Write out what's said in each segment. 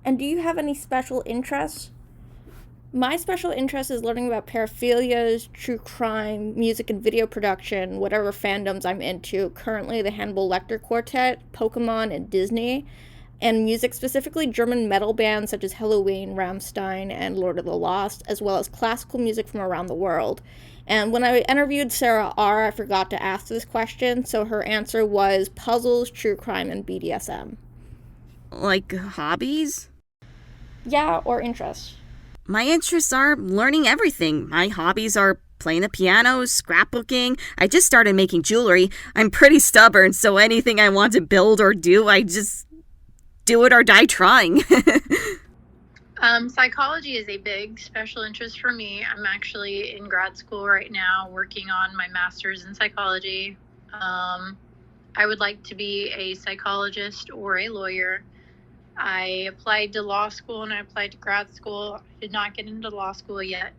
And do you have any special interests? My special interest is learning about paraphilias, true crime, music and video production, whatever fandoms I'm into. Currently, the Hannibal Lecter Quartet, Pokemon, and Disney, and music, specifically German metal bands such as Halloween, Rammstein, and Lord of the Lost, as well as classical music from around the world. And when I interviewed Sarah R., I forgot to ask this question, so her answer was puzzles, true crime, and BDSM. Like hobbies? Yeah, or interests. My interests are learning everything. My hobbies are playing the piano, scrapbooking. I just started making jewelry. I'm pretty stubborn, so anything I want to build or do, I just do it or die trying. Psychology is a big special interest for me. I'm actually in grad school right now working on my master's in psychology. I would like to be a psychologist or a lawyer. I applied to law school and I applied to grad school. I did not get into law school yet,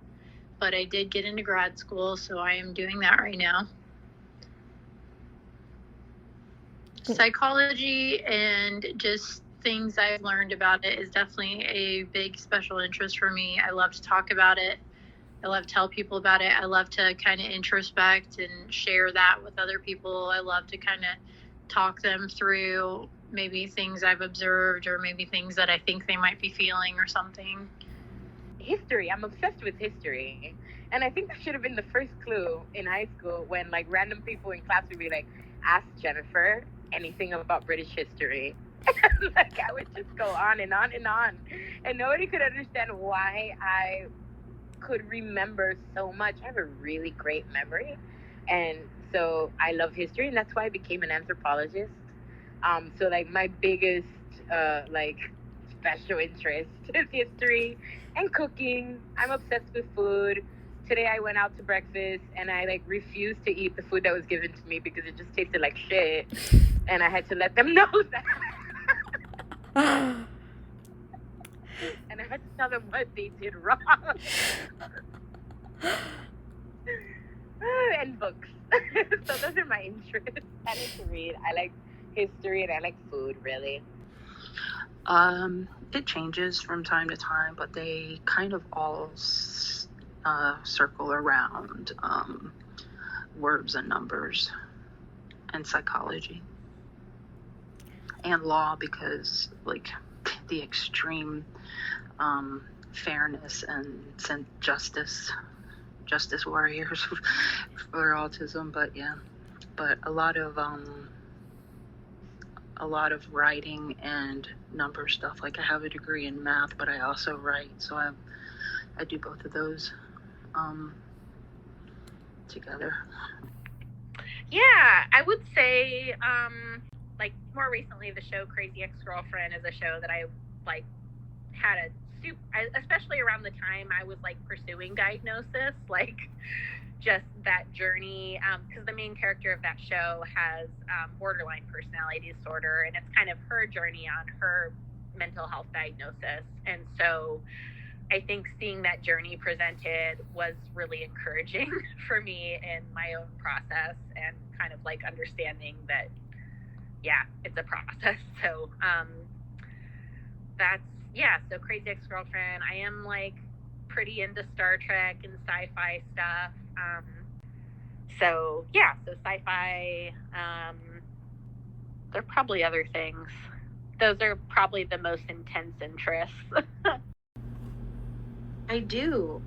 but I did get into grad school, so I am doing that right now. Psychology and just things I've learned about it is definitely a big special interest for me. I love to talk about it. I love to tell people about it. I love to kind of introspect and share that with other people. I love to kind of talk them through maybe things I've observed or maybe things that I think they might be feeling or something. History. I'm obsessed with history. And I think that should have been the first clue in high school when like random people in class would be like, ask Jennifer anything about British history. Like I would just go on and on and on. And nobody could understand why I could remember so much. I have a really great memory. And so I love history, and that's why I became an anthropologist. So like my biggest like special interest is history and cooking. I'm obsessed with food. Today I went out to breakfast and I like refused to eat the food that was given to me because it just tasted like shit, and I had to let them know that. And I had to tell them what they did wrong. And books. So those are my interests. I like to read. I like history and I like food, really. It changes from time to time, but they kind of all circle around words and numbers and psychology and law, because like the extreme fairness and justice warriors for autism. But yeah, but a lot of writing and number stuff. Like I have a degree in math, but I also write, so I do both of those together. Yeah, I would say like more recently the show Crazy Ex-Girlfriend is a show that I like had especially around the time I was like pursuing diagnosis, like just that journey, because the main character of that show has borderline personality disorder, and it's kind of her journey on her mental health diagnosis. And so I think seeing that journey presented was really encouraging for me in my own process, and kind of like understanding that, yeah, it's a process. So so Crazy Ex-Girlfriend. I am like pretty into Star Trek and sci-fi stuff. So sci-fi, there are probably other things. Those are probably the most intense interests. I do.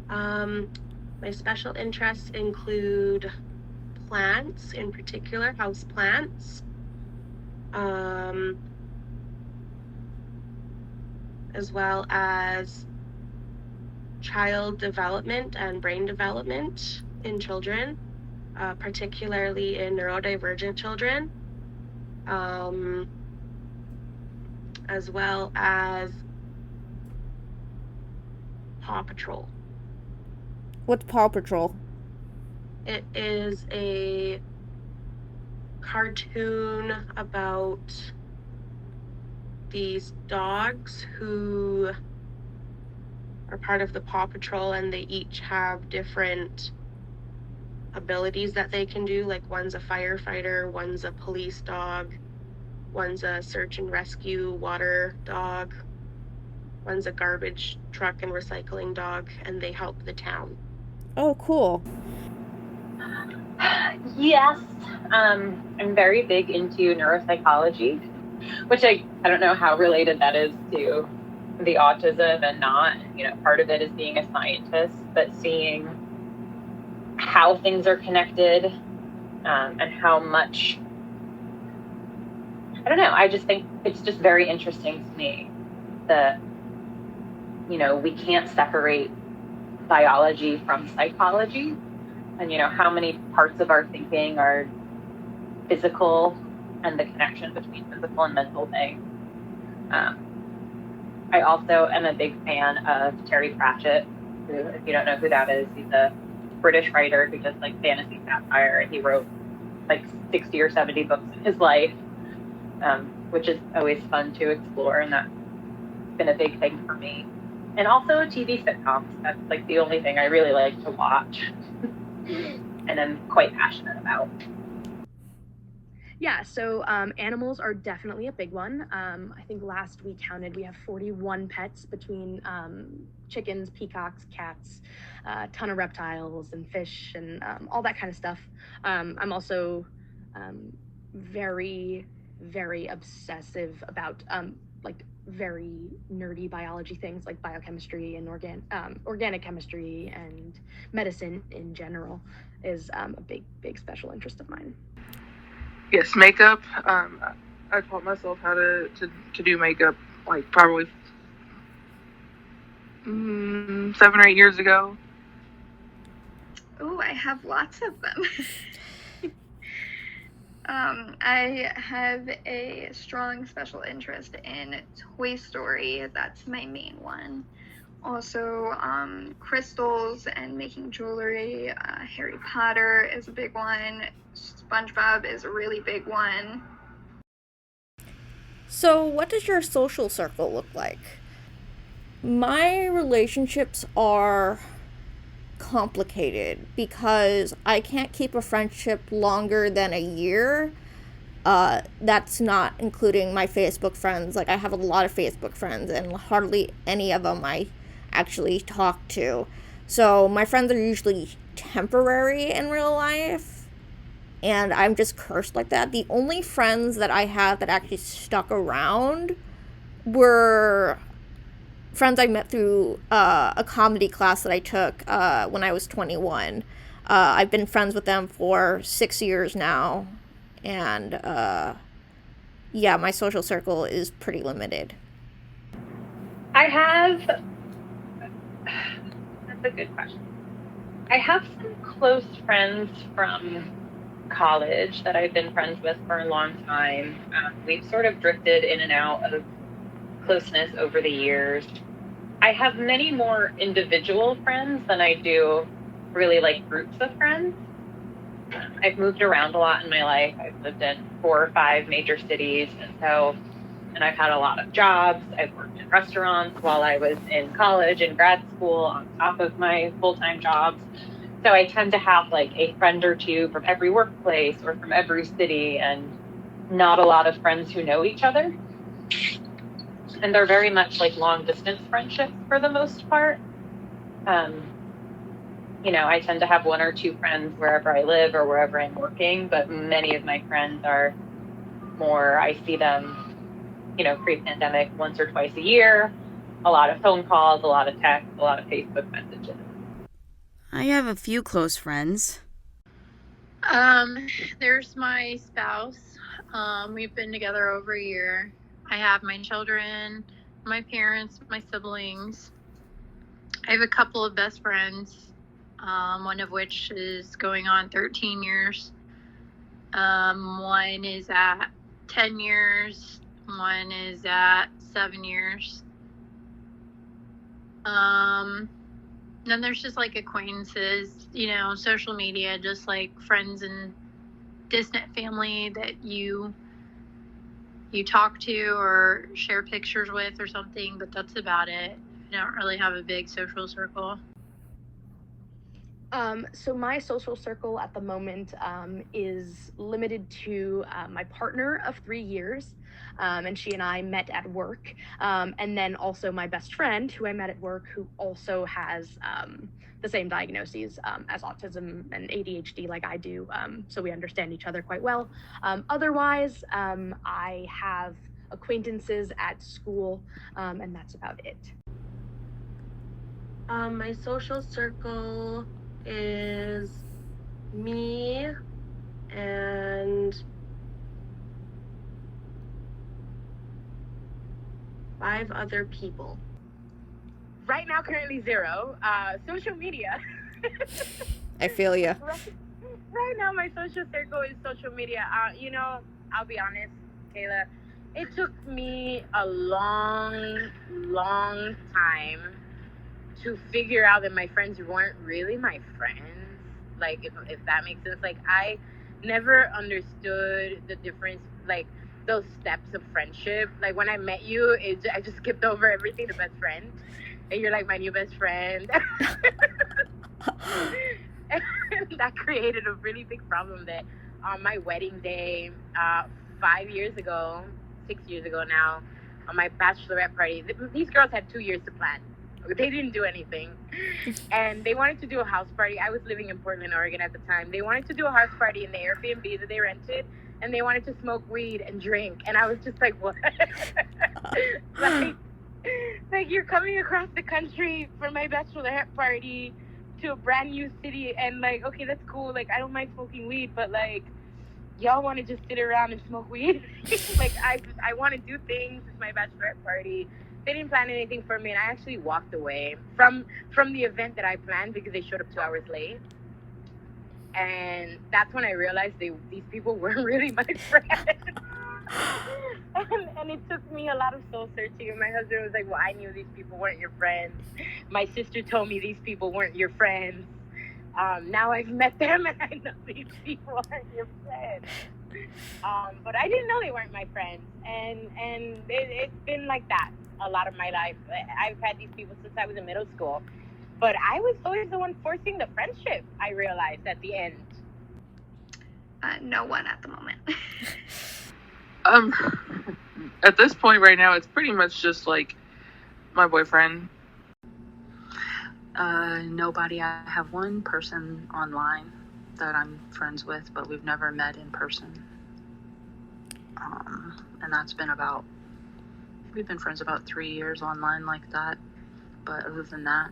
My special interests include plants, in particular house plants, as well as child development and brain development in children, particularly in neurodivergent children, as well as Paw Patrol. What's Paw Patrol? It is a cartoon about these dogs who are part of the Paw Patrol, and they each have different abilities that they can do. Like one's a firefighter, one's a police dog, One's a search and rescue water dog. One's a garbage truck and recycling dog, and they help the town. Oh, cool. Yes, I'm very big into neuropsychology, which I don't know how related that is to the autism and not. Part of it is being a scientist, but seeing how things are connected and how much, I don't know, I just think it's just very interesting to me that, we can't separate biology from psychology. And, how many parts of our thinking are physical and the connection between physical and mental things. I also am a big fan of Terry Pratchett, who, if you don't know who that is, he's a British writer who does like fantasy satire, and he wrote like 60 or 70 books in his life, which is always fun to explore, and that's been a big thing for me. And also TV sitcoms. That's like the only thing I really like to watch and I'm quite passionate about. Yeah, so animals are definitely a big one. I think last we counted, we have 41 pets between chickens, peacocks, cats, a ton of reptiles and fish and all that kind of stuff. I'm also very, very obsessive about like very nerdy biology things like biochemistry and organic chemistry, and medicine in general is a big special interest of mine. Yes, makeup. I taught myself how to do makeup like probably 7 or 8 years ago. Oh, I have lots of them. I have a strong special interest in Toy Story. That's my main one. Also, crystals and making jewelry. Harry Potter is a big one. SpongeBob is a really big one. So, what does your social circle look like? My relationships are complicated because I can't keep a friendship longer than a year. That's not including my Facebook friends. Like, I have a lot of Facebook friends, and hardly any of them I actually talk to. So my friends are usually temporary in real life, and I'm just cursed like that. The only friends that I have that actually stuck around were friends I met through a comedy class that I took when I was 21. I've been friends with them for 6 years now, and yeah, my social circle is pretty limited. That's a good question. I have some close friends from college that I've been friends with for a long time. We've sort of drifted in and out of closeness over the years. I have many more individual friends than I do really like groups of friends. I've moved around a lot in my life. I've lived in 4 or 5 major cities, and I've had a lot of jobs. I've worked in restaurants while I was in college and grad school on top of my full-time jobs. So I tend to have like a friend or two from every workplace or from every city, and not a lot of friends who know each other. And they're very much like long distance friendships for the most part. I tend to have 1 or 2 friends wherever I live or wherever I'm working, but many of my friends are more, I see them, pre-pandemic once or twice a year, a lot of phone calls, a lot of texts, a lot of Facebook messages. I have a few close friends. There's my spouse. We've been together over a year. I have my children, my parents, my siblings. I have a couple of best friends, one of which is going on 13 years. One is at 10 years. One is at 7 years. Then there's just like acquaintances, social media, just like friends and distant family that you talk to or share pictures with or something, but that's about it. I don't really have a big social circle. So my social circle at the moment is limited to my partner of 3 years, and she and I met at work, and then also my best friend who I met at work, who also has the same diagnoses as autism and ADHD like I do, so we understand each other quite well. Otherwise, I have acquaintances at school, and that's about it. My social circle is me and 5 other people. Right now, currently 0. Social media. I feel you. Right now, my social circle is social media. I'll be honest, Kayla. It took me a long, long time to figure out that my friends weren't really my friends. Like, if that makes sense. Like, I never understood the difference, like, those steps of friendship. Like, when I met you, I just skipped over everything, the best friend. And you're like my new best friend. And that created a really big problem that on my wedding day, 5 years ago, 6 years ago now, on my bachelorette party, these girls had 2 years to plan. They didn't do anything. And they wanted to do a house party. I was living in Portland, Oregon at the time. They wanted to do a house party in the Airbnb that they rented, and they wanted to smoke weed and drink. And I was just like, what? like you're coming across the country for my bachelorette party to a brand new city, and like, okay, that's cool. Like, I don't mind smoking weed, but like, y'all want to just sit around and smoke weed? Like, I want to do things. It's my bachelorette party. They didn't plan anything for me, and I actually walked away from the event that I planned because they showed up 2 hours late. And that's when I realized these people weren't really my friends. and it took me a lot of soul searching. And my husband was like, well, I knew these people weren't your friends. My sister told me these people weren't your friends. Now I've met them, and I know these people aren't your friends. But I didn't know they weren't my friends. And it's been like that a lot of my life. I've had these people since I was in middle school. But I was always the one forcing the friendship, I realized at the end. No one at the moment. At this point right now, it's pretty much just like my boyfriend. Nobody. I have one person online that I'm friends with, but we've never met in person. And that's been we've been friends about 3 years online like that. But other than that,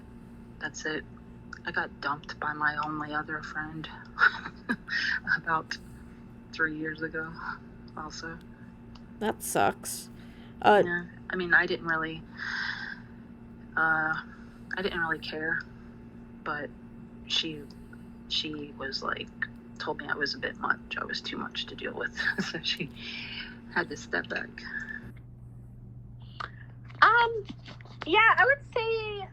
that's it. I got dumped by my only other friend about 3 years ago also. That sucks. Yeah, I mean, I didn't really care, but she was like, told me I was a bit much. I was too much to deal with, so she had to step back. Yeah, I would say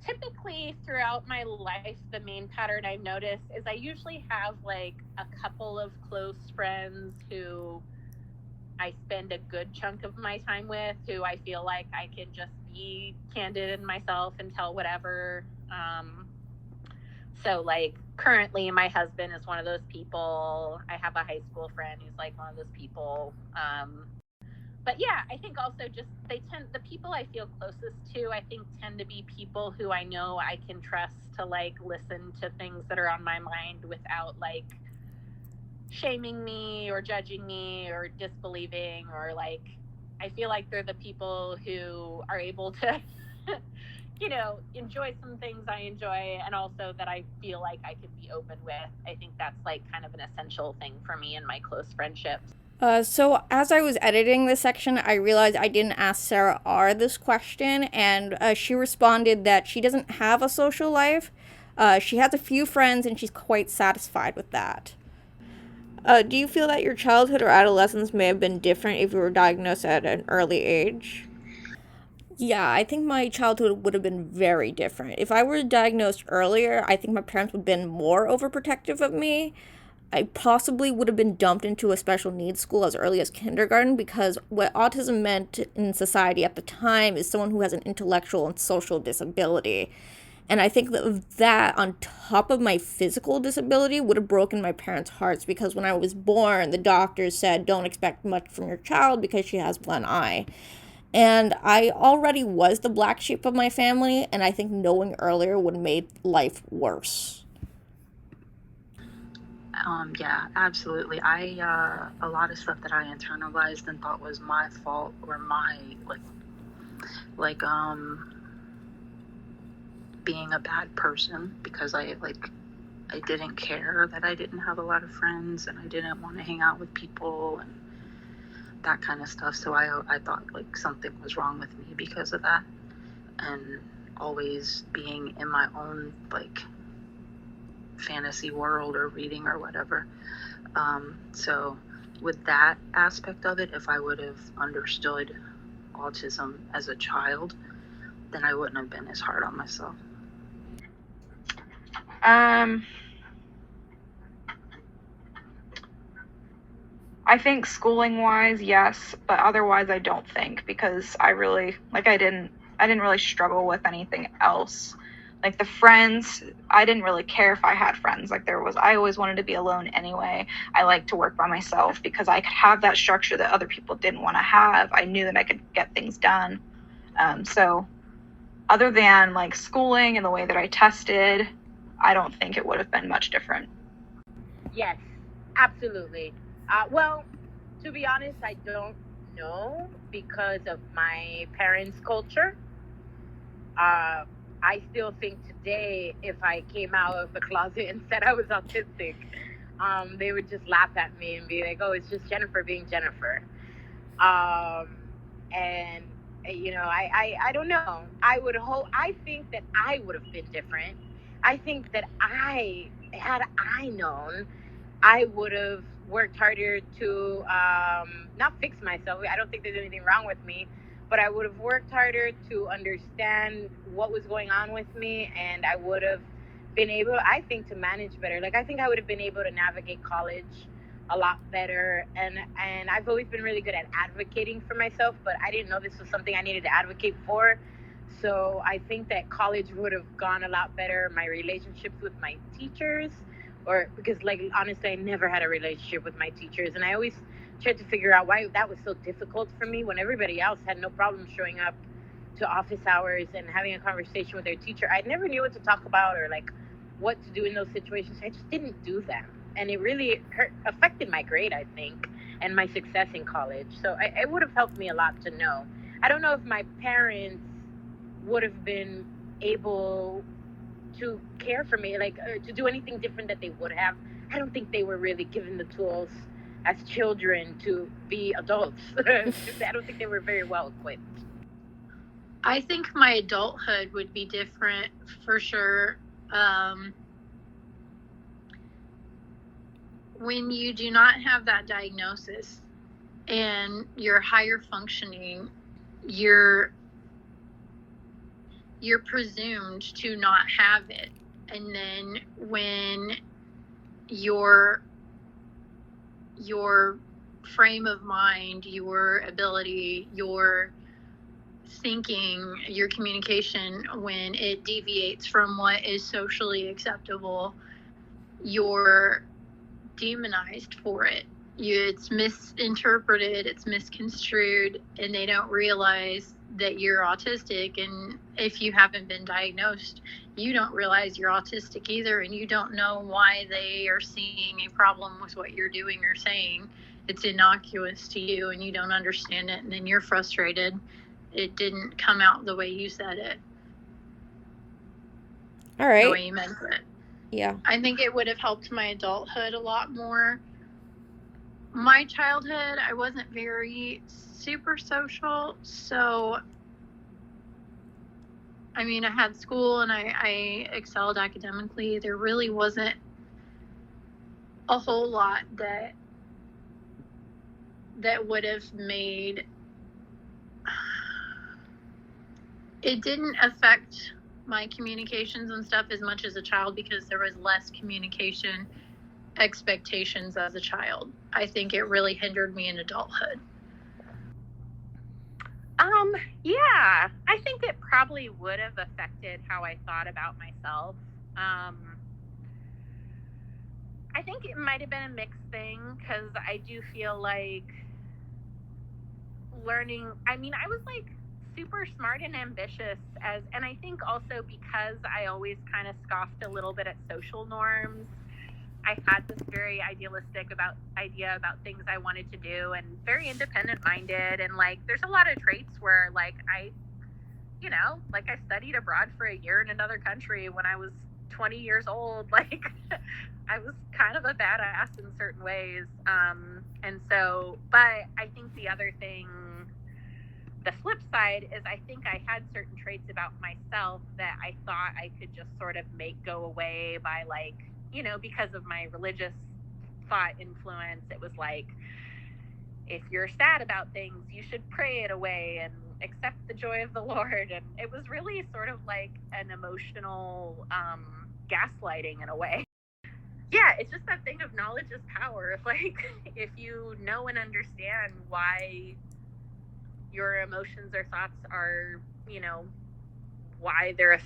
typically throughout my life, the main pattern I've noticed is I usually have like a couple of close friends who I spend a good chunk of my time with, who I feel like I can just be candid in myself and tell whatever. So like currently my husband is one of those people. I have a high school friend who's like one of those people. But yeah, I think also just the people I feel closest to, I think tend to be people who I know I can trust to like listen to things that are on my mind without like shaming me or judging me or disbelieving, or like, I feel like they're the people who are able to, enjoy some things I enjoy, and also that I feel like I can be open with. I think that's like kind of an essential thing for me in my close friendships. So as I was editing this section, I realized I didn't ask Sarah R. this question, and she responded that she doesn't have a social life. She has a few friends, and she's quite satisfied with that. Do you feel that your childhood or adolescence may have been different if you were diagnosed at an early age? Yeah, I think my childhood would have been very different. If I were diagnosed earlier, I think my parents would have been more overprotective of me. I possibly would have been dumped into a special needs school as early as kindergarten, because what autism meant in society at the time is someone who has an intellectual and social disability. And I think that on top of my physical disability would have broken my parents' hearts, because when I was born, the doctors said, don't expect much from your child because she has one eye. And I already was the black sheep of my family, and I think knowing earlier would have made life worse. Yeah, absolutely. A lot of stuff that I internalized and thought was my fault, or my, like, being a bad person, because I didn't care that I didn't have a lot of friends, and I didn't want to hang out with people and that kind of stuff. So I thought like something was wrong with me because of that, and always being in my own like fantasy world or reading or whatever. So with that aspect of it, if I would have understood autism as a child, then I wouldn't have been as hard on myself. I think schooling wise, yes, but otherwise I don't think, because I didn't really struggle with anything else. Like the friends, I didn't really care if I had friends. I always wanted to be alone anyway. I like to work by myself because I could have that structure that other people didn't want to have. I knew that I could get things done. So other than like schooling and the way that I tested, I don't think it would have been much different. Yes, absolutely. Well, to be honest, I don't know, because of my parents' culture. I still think today, if I came out of the closet and said I was autistic, they would just laugh at me and be like, oh, it's just Jennifer being Jennifer. And, you know, I don't know. I think that I would have been different. I think that had I known, I would have worked harder to not fix myself. I don't think there's anything wrong with me, but I would have worked harder to understand what was going on with me, and I would have been able, I think, to manage better. Like, I think I would have been able to navigate college a lot better, and I've always been really good at advocating for myself, but I didn't know this was something I needed to advocate for. So I think that college would have gone a lot better. My relationships with my teachers, or because, like, honestly, I never had a relationship with my teachers, and I always tried to figure out why that was so difficult for me when everybody else had no problem showing up to office hours and having a conversation with their teacher. I never knew what to talk about or like what to do in those situations. I just didn't do them, and it really affected my grade, I think, and my success in college. So it would have helped me a lot to know. I don't know if my parents would have been able to care for me, like to do anything different that they would have. I don't think they were really given the tools as children to be adults. I don't think they were very well equipped. I think my adulthood would be different for sure. When you do not have that diagnosis and you're higher functioning, you're presumed to not have it. And then when your frame of mind, your ability, your thinking, your communication, when it deviates from what is socially acceptable, you're demonized for it. It's misinterpreted, it's misconstrued, and they don't realize that you're autistic. And if you haven't been diagnosed, you don't realize you're autistic either, and you don't know why they are seeing a problem with what you're doing or saying. It's innocuous to you, and you don't understand it, and then you're frustrated. It didn't come out the way you said it. All right. The way you meant it. Yeah. I think it would have helped my adulthood a lot more. My childhood, I wasn't very super social, so I mean, I had school and I excelled academically. There really wasn't a whole lot that would have made it didn't affect my communications and stuff as much as a child, because there was less communication expectations as a child. I think it really hindered me in adulthood. Yeah, I think it probably would have affected how I thought about myself. I think it might have been a mixed thing, because I do feel like learning, I mean, I was like super smart and ambitious, and I think also because I always kind of scoffed a little bit at social norms, I had this very idealistic idea about things I wanted to do, and very independent minded, and like there's a lot of traits where like I studied abroad for a year in another country when I was 20 years old. Like I was kind of a badass in certain ways. And so, but I think the other thing, the flip side is I think I had certain traits about myself that I thought I could just sort of make go away by like, because of my religious thought influence. It was like, if you're sad about things, you should pray it away and accept the joy of the Lord. And it was really sort of like an emotional gaslighting in a way. Yeah, it's just that thing of knowledge is power. If you know and understand why your emotions or thoughts are, why they're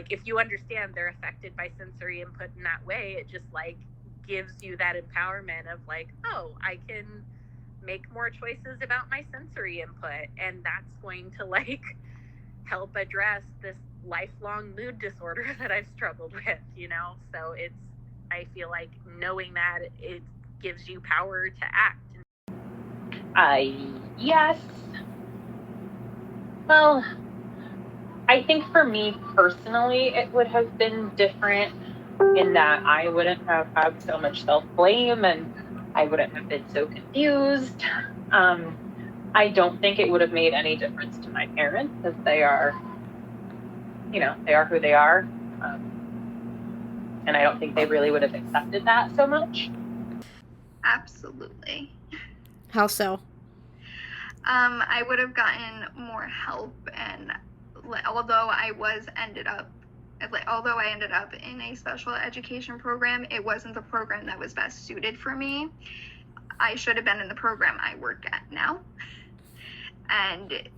if you understand they're affected by sensory input in that way, it just like gives you that empowerment of like, oh, I can make more choices about my sensory input, and that's going to like help address this lifelong mood disorder that I've struggled with, so I feel like knowing that it gives you power to act. Yes. Well, I think for me personally, it would have been different in that I wouldn't have had so much self-blame, and I wouldn't have been so confused. I don't think it would have made any difference to my parents, because they are who they are. And I don't think they really would have accepted that so much. Absolutely. How so? I would have gotten more help, and although I ended up in a special education program, it wasn't the program that was best suited for me. I should have been in the program I work at now. And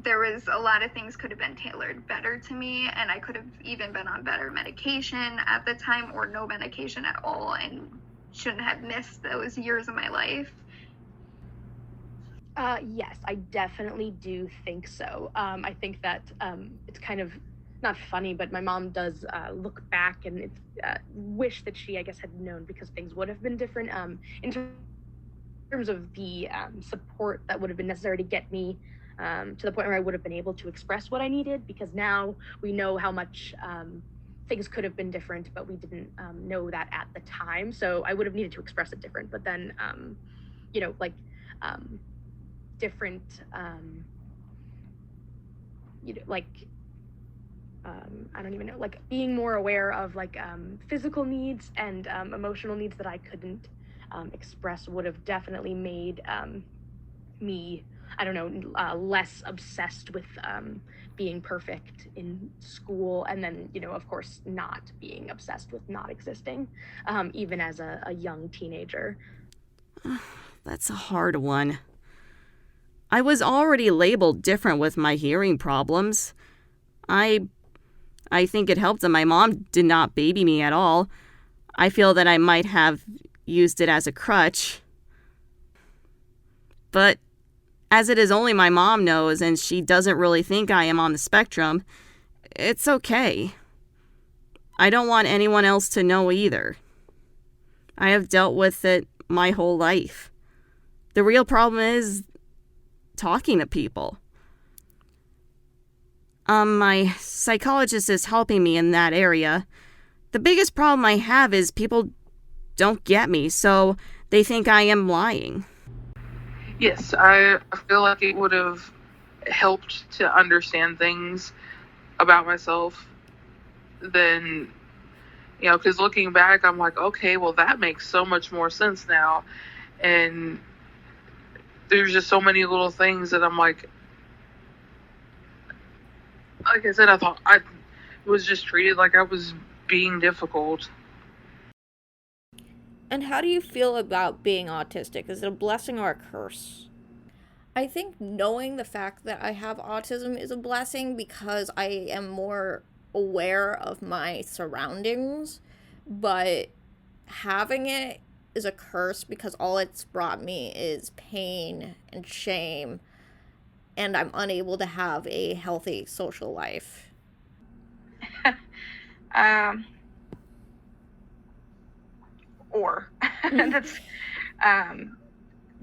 there was a lot of things could have been tailored better to me, and I could have even been on better medication at the time, or no medication at all, and shouldn't have missed those years of my life. Yes, I definitely do think so. I think that it's kind of not funny, but my mom does look back and wish that she, I guess, had known, because things would have been different in terms of the support that would have been necessary to get me to the point where I would have been able to express what I needed, because now we know how much things could have been different, but we didn't know that at the time. So I would have needed to express it different. But then, different, I don't even know, like being more aware of physical needs and emotional needs that I couldn't express would have definitely made me, I don't know, less obsessed with being perfect in school, and then, of course, not being obsessed with not existing, even as a young teenager. That's a hard one. I was already labeled different with my hearing problems. I think it helped that my mom did not baby me at all. I feel that I might have used it as a crutch. But as it is only my mom knows, and she doesn't really think I am on the spectrum, it's okay. I don't want anyone else to know either. I have dealt with it my whole life. The real problem is talking to people. My psychologist is helping me in that area. The biggest problem I have is people don't get me, so they think I am lying. Yes, I feel like it would have helped to understand things about myself than, because looking back, I'm like, okay, well, that makes so much more sense now. And there's just so many little things that I'm like I said, I thought I was just treated like I was being difficult. And how do you feel about being autistic? Is it a blessing or a curse? I think knowing the fact that I have autism is a blessing because I am more aware of my surroundings, but having it is a curse because all it's brought me is pain and shame, and I'm unable to have a healthy social life. um, or that's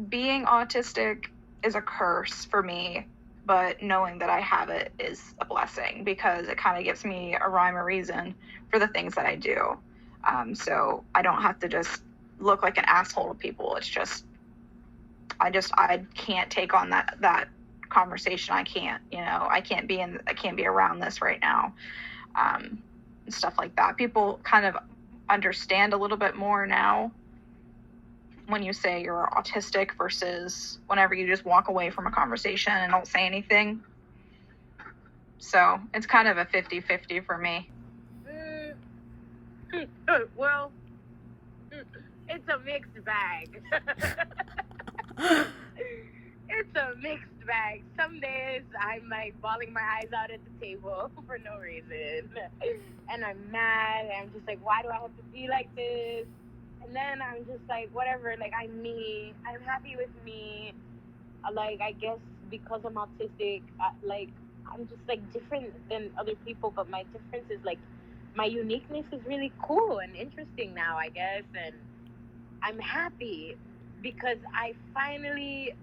being autistic is a curse for me, but knowing that I have it is a blessing because it kind of gives me a rhyme or reason for the things that I do. So I don't have to just look like an asshole to people. It's just I can't take on that conversation. I can't, I can't be around this right now. And stuff like that. People kind of understand a little bit more now when you say you're autistic versus whenever you just walk away from a conversation and don't say anything. So it's kind of a 50-50 for me. Well, it's a mixed bag. It's a mixed bag. Some days I'm like bawling my eyes out at the table for no reason. And I'm mad. And I'm just like, why do I have to be like this? And then I'm just like, whatever. Like, I'm me. I'm happy with me. Like, I guess because I'm autistic, I'm just like different than other people. But my difference is like, my uniqueness is really cool and interesting now, I guess. And I'm happy because I finally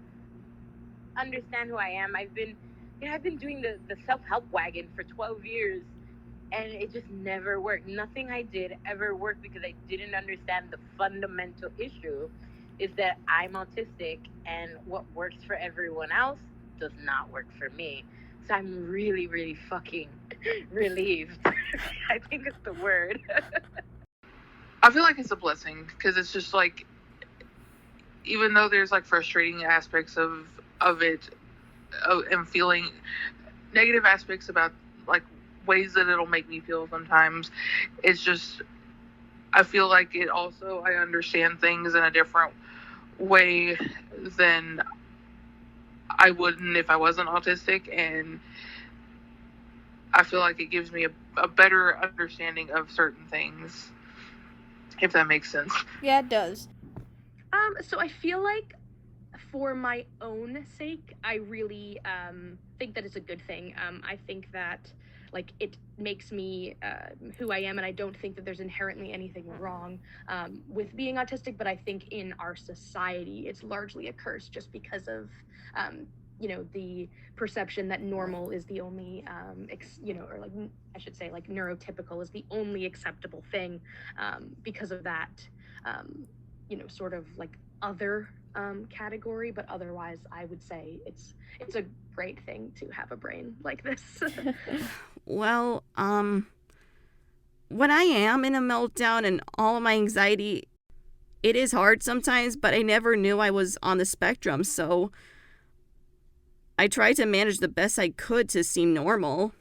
understand who I am. I've been doing the self-help wagon for 12 years, and it just never worked. Nothing I did ever worked because I didn't understand the fundamental issue is that I'm autistic, and what works for everyone else does not work for me. So I'm really, really fucking relieved. I think it's the word. I feel like it's a blessing because it's just like, even though there's like frustrating aspects of it, and feeling negative aspects about like ways that it'll make me feel sometimes, it's just, I feel like it also, I understand things in a different way than I wouldn't if I wasn't autistic, and I feel like it gives me a better understanding of certain things, if that makes sense. Yeah, it does. So I feel like for my own sake, I really think that it's a good thing. I think that like it makes me who I am, and I don't think that there's inherently anything wrong with being autistic. But I think in our society, it's largely a curse just because of the perception that normal is the only or like I should say like neurotypical is the only acceptable thing because of that sort of like other category. But otherwise I would say it's a great thing to have a brain like this. Well, when I am in a meltdown and all of my anxiety, it is hard sometimes, but I never knew I was on the spectrum, so I try to manage the best I could to seem normal.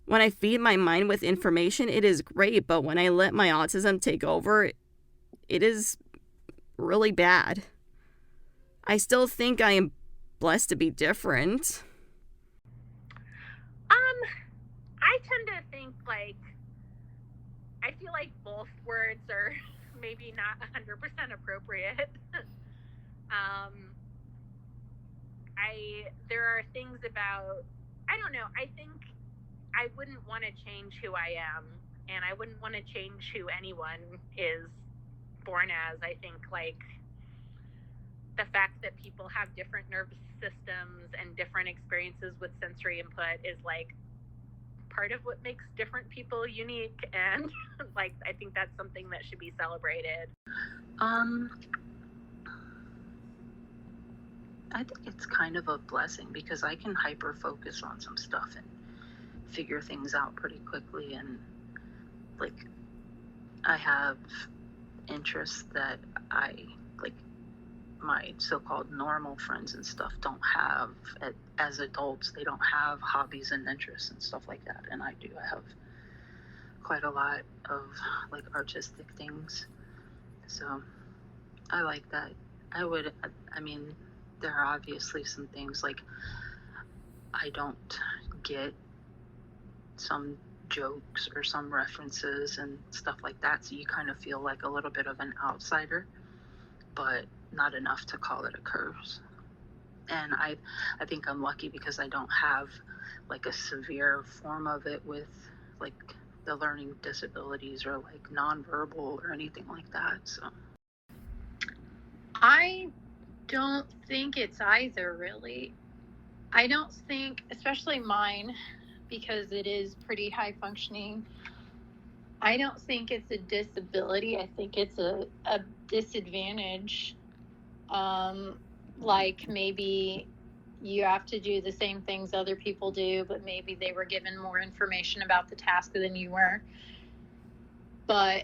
When I feed my mind with information, it is great, but when I let my autism take over, it is really bad. I still think I am blessed to be different. I tend to think like, I feel like both words are maybe not 100% appropriate. There are things about, I don't know, I think I wouldn't want to change who I am, and I wouldn't want to change who anyone is born as. I think like the fact that people have different nervous systems and different experiences with sensory input is like part of what makes different people unique, and like I think that's something that should be celebrated. I think it's kind of a blessing because I can hyper focus on some stuff and figure things out pretty quickly, and like I have interests that I like my so-called normal friends and stuff don't have. As adults, they don't have hobbies and interests and stuff like that, and I do. I have quite a lot of like artistic things, so I like that. I mean, there are obviously some things like I don't get some jokes or some references and stuff like that, so you kind of feel like a little bit of an outsider, but not enough to call it a curse. And I think I'm lucky because I don't have like a severe form of it with like the learning disabilities or like nonverbal or anything like that. So I don't think it's either, really. I don't think, especially mine, because it is pretty high functioning, I don't think it's a disability. I think it's a disadvantage. Like maybe you have to do the same things other people do, but maybe they were given more information about the task than you were. But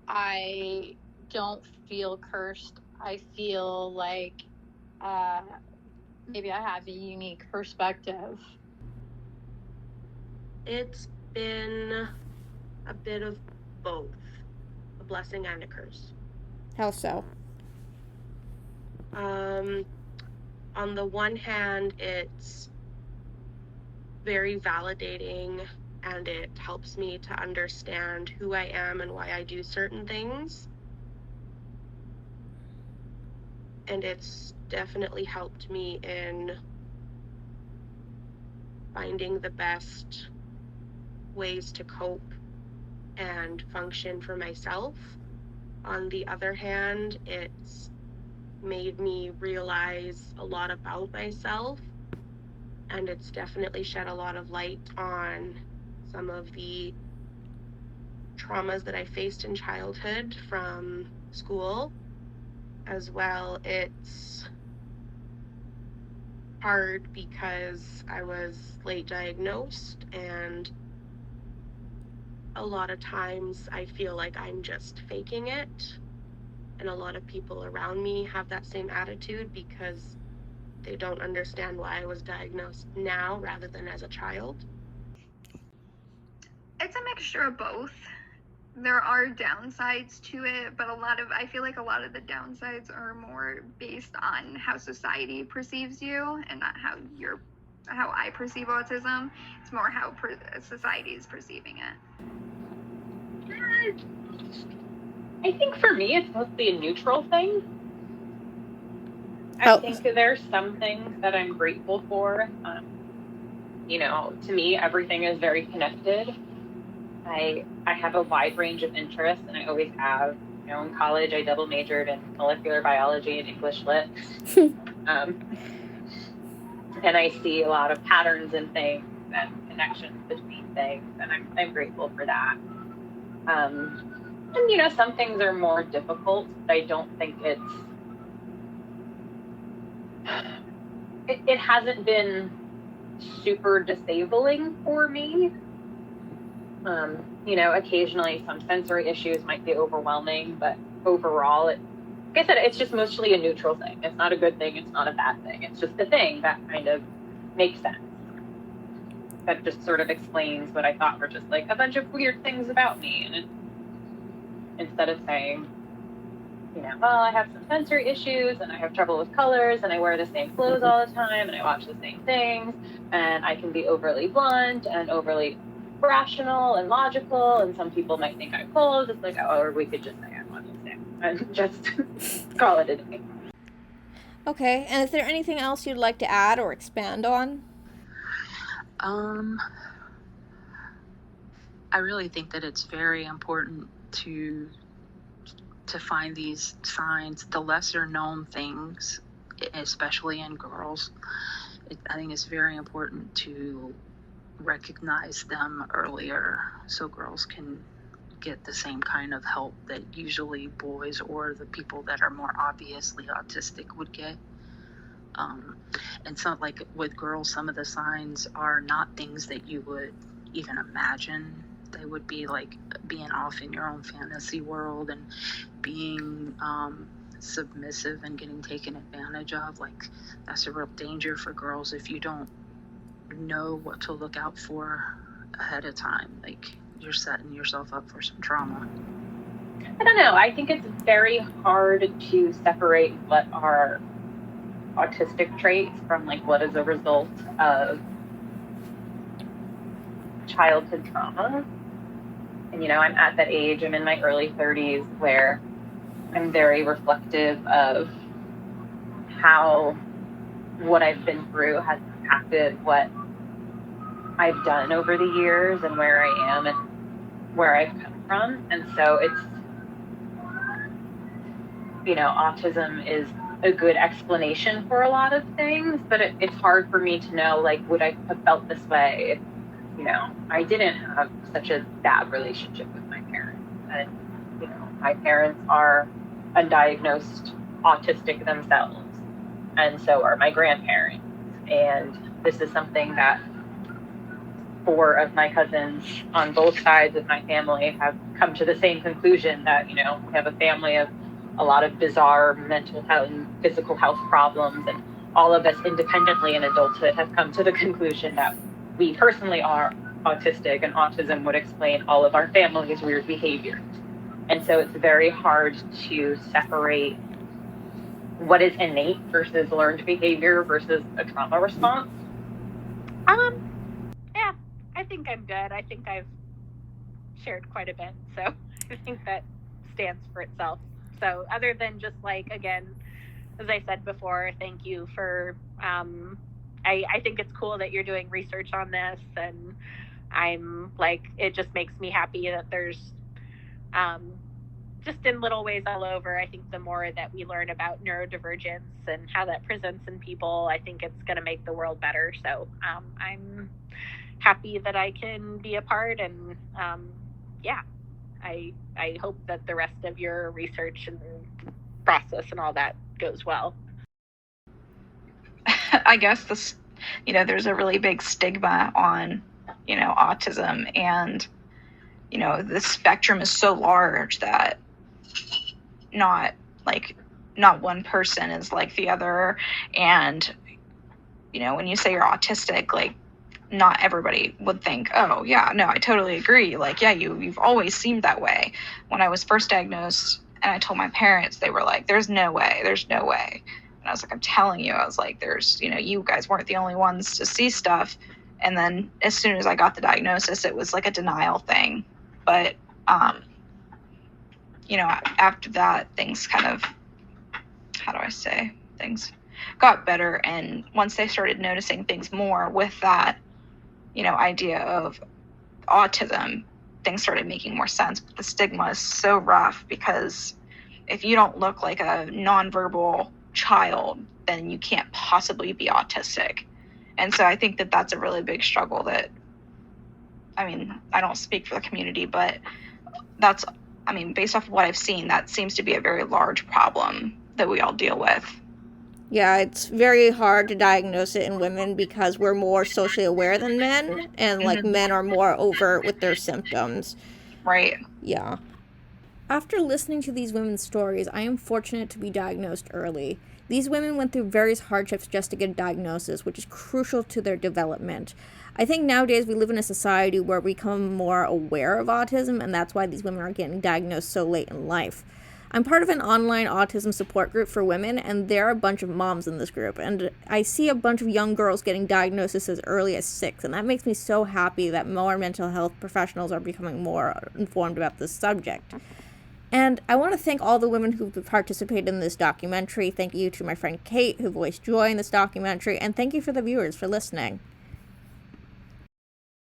I don't feel cursed. I feel like maybe I have a unique perspective. It's been a bit of both, a blessing and a curse. How so? On the one hand, it's very validating and it helps me to understand who I am and why I do certain things. And it's definitely helped me in finding the best ways to cope and function for myself. On the other hand, it's made me realize a lot about myself, and it's definitely shed a lot of light on some of the traumas that I faced in childhood from school. As well, it's hard because I was late diagnosed, and a lot of times I feel like I'm just faking it. And a lot of people around me have that same attitude because they don't understand why I was diagnosed now rather than as a child. It's a mixture of both. There are downsides to it, but I feel like a lot of the downsides are more based on how society perceives you and not how I perceive autism. It's more how society is perceiving it. I think for me, it's mostly a neutral thing. I think there's some things that I'm grateful for. To me, everything is very connected. I have a wide range of interests, and I always have. In college, I double majored in molecular biology and English lit. And I see a lot of patterns in things and connections between things, and I'm grateful for that. And some things are more difficult, but I don't think it hasn't been super disabling for me. Occasionally some sensory issues might be overwhelming, but overall, like I said, it's just mostly a neutral thing. It's not a good thing. It's not a bad thing. It's just a thing that kind of makes sense. That just sort of explains what I thought were just like a bunch of weird things about me. And instead of saying, I have some sensory issues and I have trouble with colors and I wear the same clothes all the time and I watch the same things and I can be overly blunt and overly rational and logical, and some people might think I'm cold. It's like, or we could just say I'm autistic and just call it a day. Okay, and is there anything else you'd like to add or expand on? I really think that it's very important to find these signs, the lesser known things, especially in girls. I think it's very important to recognize them earlier so girls can get the same kind of help that usually boys or the people that are more obviously autistic would get. And so like with girls, some of the signs are not things that you would even imagine. They would be like being off in your own fantasy world and being submissive and getting taken advantage of. Like that's a real danger for girls if you don't know what to look out for ahead of time. Like you're setting yourself up for some trauma. I don't know. I think it's very hard to separate what are autistic traits from like what is a result of childhood trauma. And, I'm at that age, I'm in my early 30s, where I'm very reflective of how what I've been through has impacted what I've done over the years and where I am and where I've come from. And so it's, autism is a good explanation for a lot of things, but it's hard for me to know, like, would I have felt this way if, I didn't have such a bad relationship with my parents. And, my parents are undiagnosed autistic themselves, and so are my grandparents. And this is something that 4 of my cousins on both sides of my family have come to the same conclusion, that, we have a family of a lot of bizarre mental health and physical health problems, and all of us independently in adulthood have come to the conclusion that we personally are autistic, and autism would explain all of our family's weird behaviors. And so it's very hard to separate what is innate versus learned behavior versus a trauma response. Yeah, I think I'm good. I think I've shared quite a bit, so I think that stands for itself. So other than just like, again, as I said before, thank you for, I think it's cool that you're doing research on this, and I'm like, it just makes me happy that there's, just in little ways all over. I think the more that we learn about neurodivergence and how that presents in people, I think it's going to make the world better. So I'm happy that I can be a part, and I hope that the rest of your research and process and all that goes well. I guess this, there's a really big stigma on, autism, and, the spectrum is so large that not one person is like the other. And, when you say you're autistic, like, not everybody would think, oh yeah, no, I totally agree. Like, yeah, you've always seemed that way. When I was first diagnosed and I told my parents, they were like, there's no way. And I was like, I'm telling you, I was like, there's, you guys weren't the only ones to see stuff. And then as soon as I got the diagnosis, it was like a denial thing. But, after that, things kind of, things got better. And once they started noticing things more with that, idea of autism, things started making more sense. But the stigma is so rough, because if you don't look like a nonverbal child, then you can't possibly be autistic. And so I think that that's a really big struggle that, I don't speak for the community, but that's, based off of what I've seen, that seems to be a very large problem that we all deal with. Yeah, it's very hard to diagnose it in women because we're more socially aware than men, and like men are more overt with their symptoms. Right. Yeah. After listening to these women's stories, I am fortunate to be diagnosed early. These women went through various hardships just to get a diagnosis, which is crucial to their development. I think nowadays we live in a society where we become more aware of autism, and that's why these women are getting diagnosed so late in life. I'm part of an online autism support group for women, and there are a bunch of moms in this group, and I see a bunch of young girls getting diagnoses as early as 6, and that makes me so happy that more mental health professionals are becoming more informed about this subject. And I want to thank all the women who participated in this documentary. Thank you to my friend Kate, who voiced Joy in this documentary, and thank you for the viewers for listening.